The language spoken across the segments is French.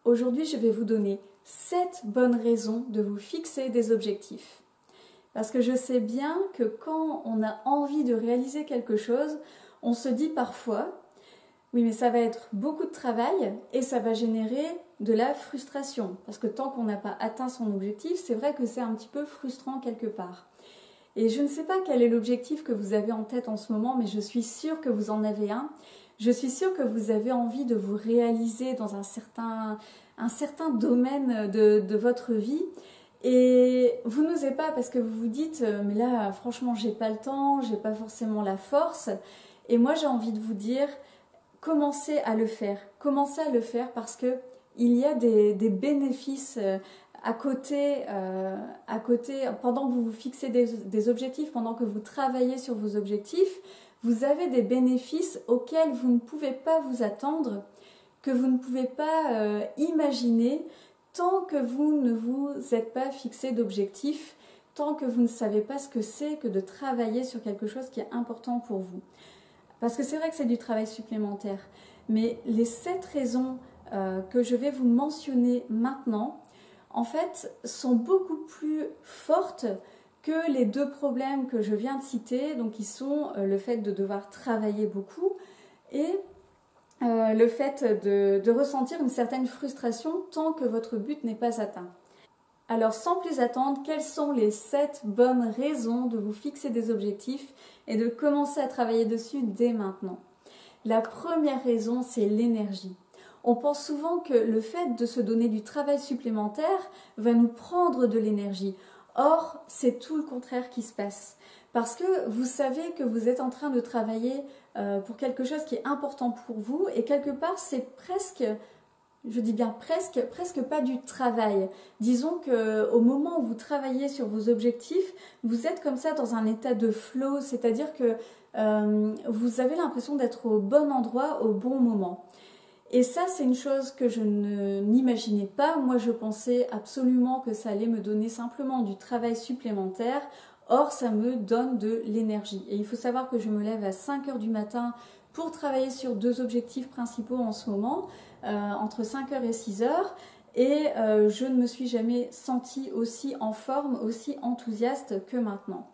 Aujourd'hui, je vais vous donner 7 bonnes raisons de vous fixer des objectifs. Parce que je sais bien que quand on a envie de réaliser quelque chose, on se dit parfois « oui, mais ça va être beaucoup de travail et ça va générer de la frustration. » Parce que tant qu'on n'a pas atteint son objectif, c'est vrai que c'est un petit peu frustrant quelque part. Et je ne sais pas quel est l'objectif que vous avez en tête en ce moment, mais je suis sûre que vous en avez un. Je suis sûre que vous avez envie de vous réaliser dans un certain domaine de votre vie. Et vous n'osez pas parce que vous vous dites « mais là, franchement, j'ai pas le temps, j'ai pas forcément la force. » Et moi, j'ai envie de vous dire « commencez à le faire. Commencez à le faire parce que il y a des bénéfices à côté, pendant que vous vous fixez des objectifs, pendant que vous travaillez sur vos objectifs, vous avez des bénéfices auxquels vous ne pouvez pas vous attendre, que vous ne pouvez pas imaginer tant que vous ne vous êtes pas fixé d'objectifs, tant que vous ne savez pas ce que c'est que de travailler sur quelque chose qui est important pour vous. Parce que c'est vrai que c'est du travail supplémentaire, mais les 7 raisons que je vais vous mentionner maintenant, en fait, sont beaucoup plus fortes que les 2 problèmes que je viens de citer, donc qui sont le fait de devoir travailler beaucoup et le fait de ressentir une certaine frustration tant que votre but n'est pas atteint. Alors sans plus attendre, quelles sont les 7 bonnes raisons de vous fixer des objectifs et de commencer à travailler dessus dès maintenant? La première raison, c'est l'énergie. On pense souvent que le fait de se donner du travail supplémentaire va nous prendre de l'énergie. Or, c'est tout le contraire qui se passe. Parce que vous savez que vous êtes en train de travailler pour quelque chose qui est important pour vous et quelque part, c'est presque, je dis bien presque pas du travail. Disons qu'au moment où vous travaillez sur vos objectifs, vous êtes comme ça dans un état de flow, c'est-à-dire que vous avez l'impression d'être au bon endroit au bon moment. Et ça, c'est une chose que je n'imaginais pas. Moi, je pensais absolument que ça allait me donner simplement du travail supplémentaire. Or, ça me donne de l'énergie. Et il faut savoir que je me lève à 5 h du matin pour travailler sur 2 objectifs principaux en ce moment, entre 5 h et 6 h. Et je ne me suis jamais sentie aussi en forme, aussi enthousiaste que maintenant.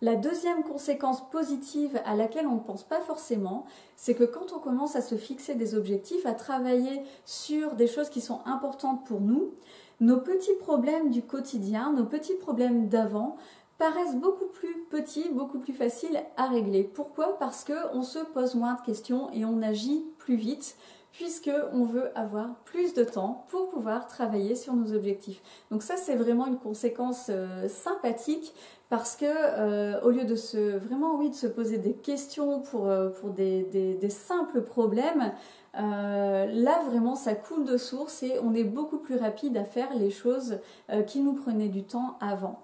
La deuxième conséquence positive à laquelle on ne pense pas forcément, c'est que quand on commence à se fixer des objectifs, à travailler sur des choses qui sont importantes pour nous, nos petits problèmes du quotidien, nos petits problèmes d'avant, paraissent beaucoup plus petits, beaucoup plus faciles à régler. Pourquoi? Parce qu'on se pose moins de questions et on agit plus vite, puisqu'on veut avoir plus de temps pour pouvoir travailler sur nos objectifs. Donc ça, c'est vraiment une conséquence sympathique parce que au lieu de se poser des questions pour des simples problèmes, là vraiment ça coule de source et on est beaucoup plus rapide à faire les choses qui nous prenaient du temps avant.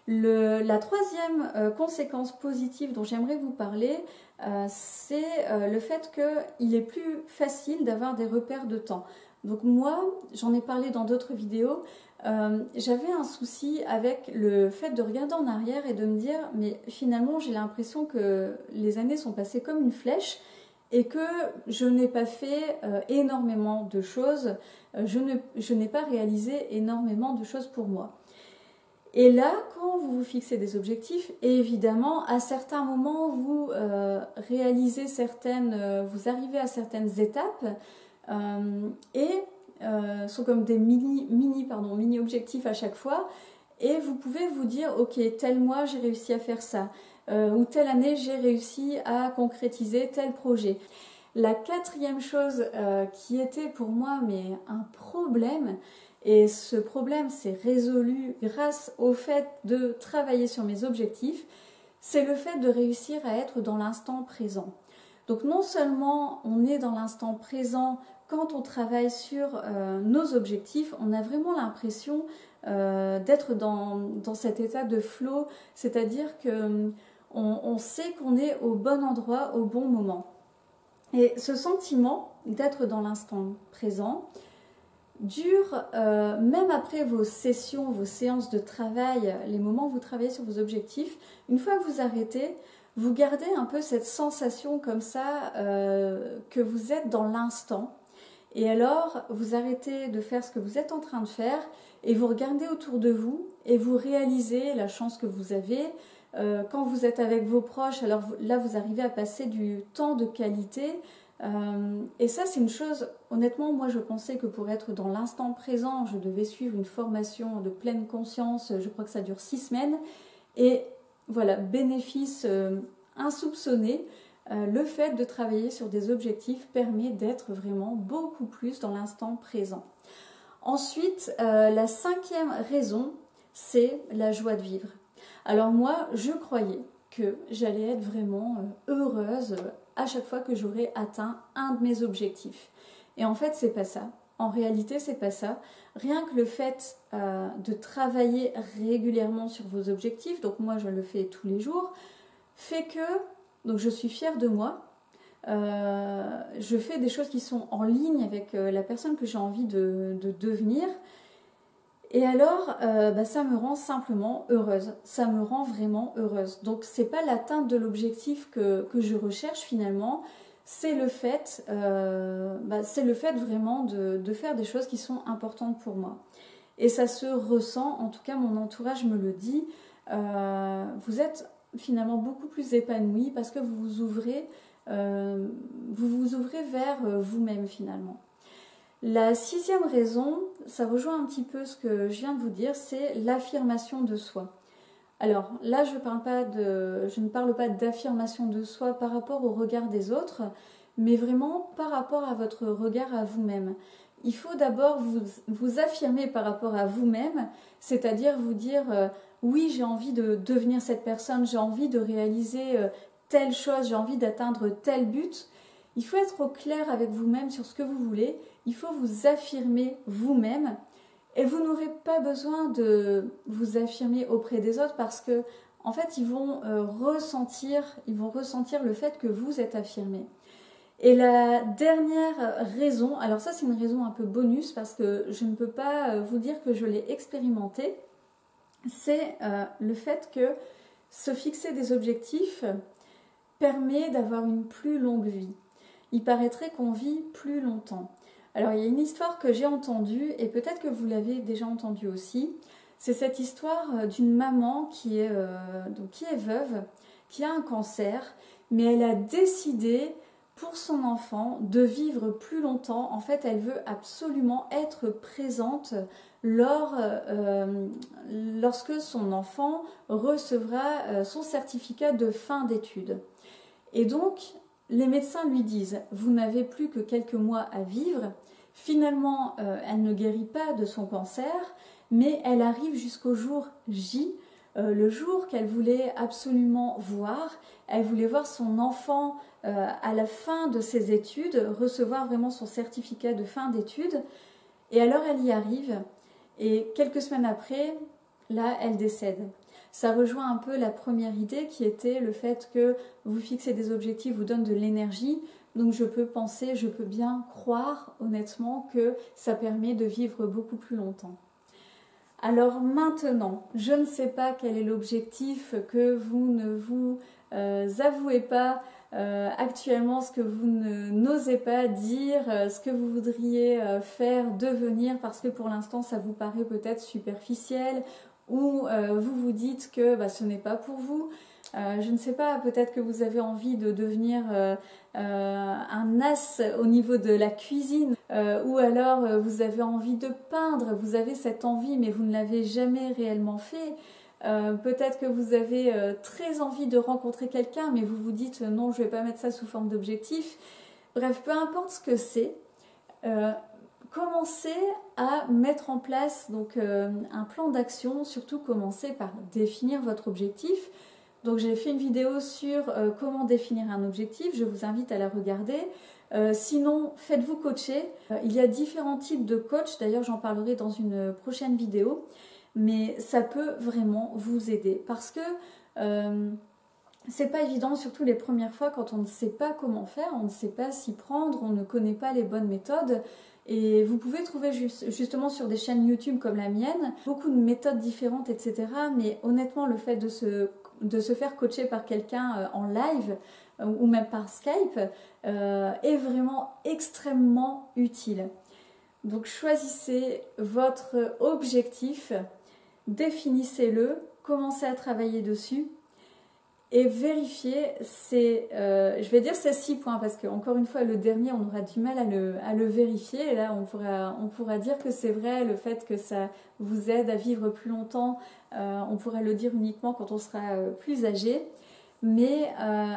La troisième conséquence positive dont j'aimerais vous parler, c'est le fait qu'il est plus facile d'avoir des repères de temps. Donc moi, j'en ai parlé dans d'autres vidéos, j'avais un souci avec le fait de regarder en arrière et de me dire « mais finalement j'ai l'impression que les années sont passées comme une flèche » et que je n'ai pas fait énormément de choses, je n'ai pas réalisé énormément de choses pour moi. Et là, quand vous vous fixez des objectifs, évidemment, à certains moments, vous réalisez vous arrivez à certaines étapes sont comme des mini objectifs à chaque fois. Et vous pouvez vous dire, ok, tel mois j'ai réussi à faire ça, ou telle année j'ai réussi à concrétiser tel projet. La quatrième chose qui était pour moi un problème, et ce problème s'est résolu grâce au fait de travailler sur mes objectifs, c'est le fait de réussir à être dans l'instant présent. Donc non seulement on est dans l'instant présent quand on travaille sur nos objectifs, on a vraiment l'impression d'être dans cet état de flow, c'est-à-dire qu'on sait qu'on est au bon endroit, au bon moment. Et ce sentiment d'être dans l'instant présent dure même après vos sessions, vos séances de travail, les moments où vous travaillez sur vos objectifs. Une fois que vous arrêtez, vous gardez un peu cette sensation comme ça que vous êtes dans l'instant. Et alors, vous arrêtez de faire ce que vous êtes en train de faire et vous regardez autour de vous et vous réalisez la chance que vous avez. Quand vous êtes avec vos proches, alors là, vous arrivez à passer du temps de qualité. Et ça, c'est une chose, honnêtement, moi, je pensais que pour être dans l'instant présent, je devais suivre une formation de pleine conscience. Je crois que ça dure 6 semaines. Et voilà, bénéfice insoupçonné. Le fait de travailler sur des objectifs permet d'être vraiment beaucoup plus dans l'instant présent. Ensuite, la 5e raison, c'est la joie de vivre. Alors moi, je croyais que j'allais être vraiment heureuse à chaque fois que j'aurais atteint un de mes objectifs. Et en fait, c'est pas ça. En réalité, c'est pas ça. Rien que le fait de travailler régulièrement sur vos objectifs, donc moi je le fais tous les jours, fait que donc je suis fière de moi. Je fais des choses qui sont en ligne avec la personne que j'ai envie de devenir. Et alors, ça me rend simplement heureuse. Ça me rend vraiment heureuse. Donc, c'est pas l'atteinte de l'objectif que je recherche finalement. C'est le fait vraiment de faire des choses qui sont importantes pour moi. Et ça se ressent, en tout cas mon entourage me le dit. Vous êtes finalement beaucoup plus épanoui parce que vous vous ouvrez vers vous-même finalement. La 6e raison, ça rejoint un petit peu ce que je viens de vous dire, c'est l'affirmation de soi. Alors là, je ne parle pas d'affirmation de soi par rapport au regard des autres, mais vraiment par rapport à votre regard à vous-même. Il faut d'abord vous affirmer par rapport à vous-même, c'est-à-dire vous dire oui, j'ai envie de devenir cette personne, j'ai envie de réaliser telle chose, j'ai envie d'atteindre tel but. Il faut être au clair avec vous-même sur ce que vous voulez, il faut vous affirmer vous-même et vous n'aurez pas besoin de vous affirmer auprès des autres parce que en fait ils vont ressentir le fait que vous êtes affirmé. Et la dernière raison, alors ça c'est une raison un peu bonus parce que je ne peux pas vous dire que je l'ai expérimenté, c'est le fait que se fixer des objectifs permet d'avoir une plus longue vie. Il paraîtrait qu'on vit plus longtemps. Alors il y a une histoire que j'ai entendue et peut-être que vous l'avez déjà entendue aussi. C'est cette histoire d'une maman qui est veuve, qui a un cancer, mais elle a décidé pour son enfant de vivre plus longtemps. En fait, elle veut absolument être présente lorsque son enfant recevra son certificat de fin d'études. Et donc, les médecins lui disent « Vous n'avez plus que quelques mois à vivre ». Finalement, elle ne guérit pas de son cancer, mais elle arrive jusqu'au jour J, le jour qu'elle voulait absolument voir. Elle voulait voir son enfant à la fin de ses études, recevoir vraiment son certificat de fin d'études. Et alors, elle y arrive. Et quelques semaines après, là, elle décède. Ça rejoint un peu la première idée qui était le fait que vous fixez des objectifs, vous donne de l'énergie. Donc je peux bien croire honnêtement que ça permet de vivre beaucoup plus longtemps. Alors maintenant, je ne sais pas quel est l'objectif que vous ne vous avouez pas actuellement, ce que vous n'osez pas dire, ce que vous voudriez faire, devenir, parce que pour l'instant ça vous paraît peut-être superficiel, ou vous vous dites que ce n'est pas pour vous. Je ne sais pas, peut-être que vous avez envie de devenir un as au niveau de la cuisine, ou alors vous avez envie de peindre, vous avez cette envie mais vous ne l'avez jamais réellement fait. Peut-être que vous avez très envie de rencontrer quelqu'un mais vous vous dites non, je ne vais pas mettre ça sous forme d'objectif. Bref, peu importe ce que c'est, commencez à mettre en place donc, un plan d'action, surtout commencez par définir votre objectif. Donc j'ai fait une vidéo sur comment définir un objectif, je vous invite à la regarder. Sinon, faites-vous coacher. Il y a différents types de coach, d'ailleurs j'en parlerai dans une prochaine vidéo, mais ça peut vraiment vous aider parce que c'est pas évident, surtout les premières fois quand on ne sait pas comment faire, on ne sait pas s'y prendre, on ne connaît pas les bonnes méthodes. Et vous pouvez trouver justement sur des chaînes YouTube comme la mienne, beaucoup de méthodes différentes, etc. Mais honnêtement, le fait de se faire coacher par quelqu'un en live, ou même par Skype est vraiment extrêmement utile. Donc choisissez votre objectif, définissez-le, commencez à travailler dessus et vérifiez je vais dire ces 6 points parce que encore une fois le dernier on aura du mal à le vérifier et là on pourra dire que c'est vrai, le fait que ça vous aide à vivre plus longtemps, on pourra le dire uniquement quand on sera plus âgé. Mais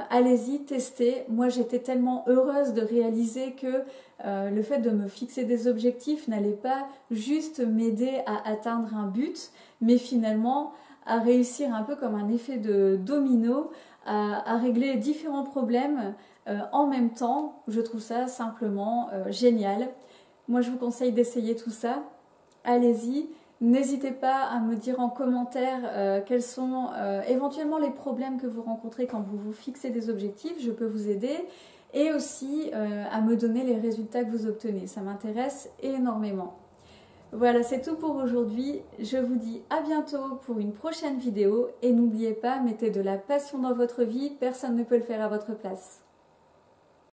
allez-y, testez. Moi j'étais tellement heureuse de réaliser que le fait de me fixer des objectifs n'allait pas juste m'aider à atteindre un but, mais finalement à réussir un peu comme un effet de domino, à régler différents problèmes en même temps. Je trouve ça simplement génial. Moi je vous conseille d'essayer tout ça. Allez-y. N'hésitez pas à me dire en commentaire quels sont éventuellement les problèmes que vous rencontrez quand vous vous fixez des objectifs, je peux vous aider, et aussi à me donner les résultats que vous obtenez, ça m'intéresse énormément. Voilà, c'est tout pour aujourd'hui, je vous dis à bientôt pour une prochaine vidéo, et n'oubliez pas, mettez de la passion dans votre vie, personne ne peut le faire à votre place.